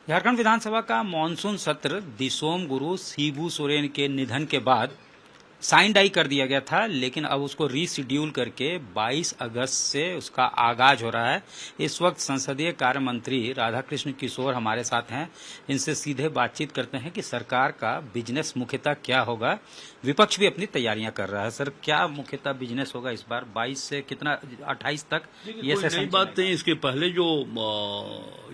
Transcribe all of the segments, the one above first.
झारखंड विधानसभा का मानसून सत्र दिसोम गुरु शिबू सोरेन के निधन के बाद साइन डाई कर दिया गया था, लेकिन अब उसको रीशेड्यूल करके 22 अगस्त से उसका आगाज हो रहा है। इस वक्त संसदीय कार्य मंत्री राधाकृष्ण किशोर हमारे साथ हैं। इनसे सीधे बातचीत करते हैं कि सरकार का बिजनेस मुख्यतः क्या होगा। विपक्ष भी अपनी तैयारियां कर रहा है। सर, क्या मुख्यतः बिजनेस होगा इस बार 22 से कितना 28 तक ये सेशन? नई बात नहीं। इसके पहले जो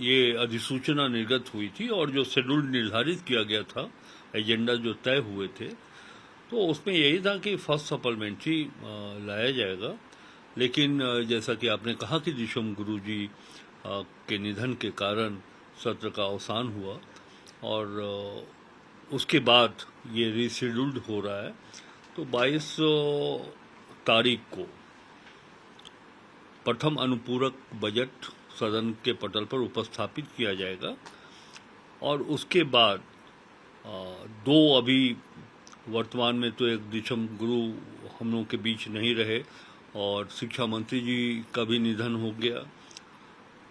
ये अधिसूचना निर्गत हुई थी और जो शेड्यूल निर्धारित किया गया था, एजेंडा जो तय हुए थे, तो उसमें यही था कि फर्स्ट सप्लीमेंट्री लाया जाएगा। लेकिन जैसा कि आपने कहा कि दिसोम गुरु जी के निधन के कारण सत्र का अवसान हुआ और उसके बाद ये रीशेड्यूल्ड हो रहा है। तो 22 तारीख को प्रथम अनुपूरक बजट सदन के पटल पर उपस्थापित किया जाएगा और उसके बाद दो अभी वर्तमान में तो एक दिसोम गुरु हम लोगों के बीच नहीं रहे और शिक्षा मंत्री जी का भी निधन हो गया,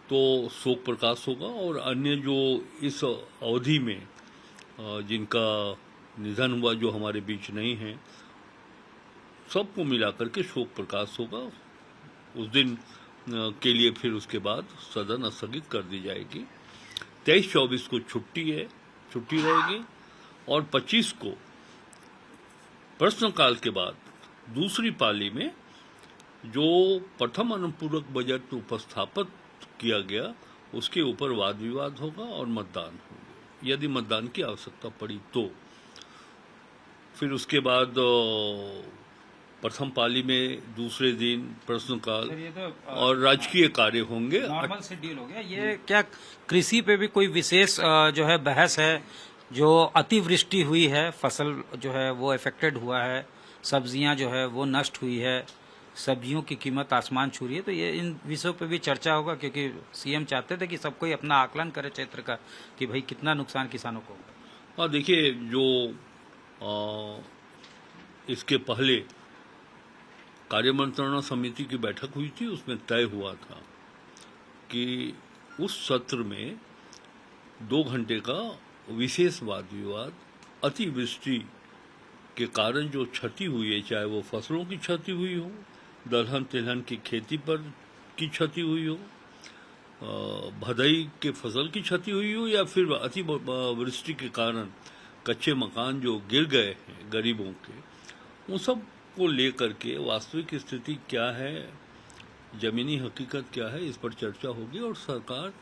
तो शोक प्रकाश होगा। और अन्य जो इस अवधि में जिनका निधन हुआ, जो हमारे बीच नहीं हैं, सबको मिलाकर के शोक प्रकाश होगा। उस दिन के लिए फिर उसके बाद सदन स्थगित कर दी जाएगी। 23-24 को छुट्टी रहेगी और 25 को प्रश्नकाल के बाद दूसरी पाली में जो प्रथम अनुपूरक बजट उपस्थापित किया गया उसके ऊपर वाद विवाद होगा और मतदान होगा। यदि मतदान की आवश्यकता पड़ी तो फिर उसके बाद प्रथम पाली में दूसरे दिन प्रश्नकाल और राजकीय कार्य होंगे। नॉर्मल शेड्यूल हो गया। ये क्या कृषि पे भी कोई विशेष जो है बहस है? जो अतिवृष्टि हुई है, फसल जो है वो इफेक्टेड हुआ है, सब्जियां जो है वो नष्ट हुई है, सब्जियों की कीमत आसमान छू रही है, तो ये इन विषयों पे भी चर्चा होगा, क्योंकि सीएम चाहते थे कि सब कोई अपना आकलन करे क्षेत्र का कि भाई कितना नुकसान किसानों को। हाँ, देखिए, जो इसके पहले कार्यमंत्रणा समिति की बैठक हुई थी, उसमें तय हुआ था कि उस सत्र में 2 घंटे का विशेष वाद विवाद अतिवृष्टि के कारण जो क्षति हुई है, चाहे वो फसलों की क्षति हुई हो, दलहन तिलहन की खेती पर की क्षति हुई हो, भदई के फसल की क्षति हुई हो, या फिर अतिवृष्टि के कारण कच्चे मकान जो गिर गए हैं गरीबों के, उन सब को लेकर के वास्तविक स्थिति क्या है, जमीनी हकीकत क्या है, इस पर चर्चा होगी और सरकार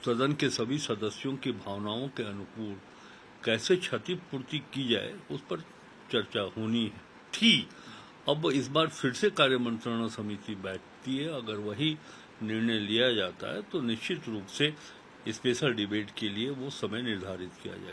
सदन के सभी सदस्यों की भावनाओं के अनुकूल कैसे क्षतिपूर्ति की जाए उस पर चर्चा होनी थी। अब इस बार फिर से कार्यमंत्रणा समिति बैठती है। अगर वही निर्णय लिया जाता है तो निश्चित रूप से स्पेशल डिबेट के लिए वो समय निर्धारित किया जाएगा।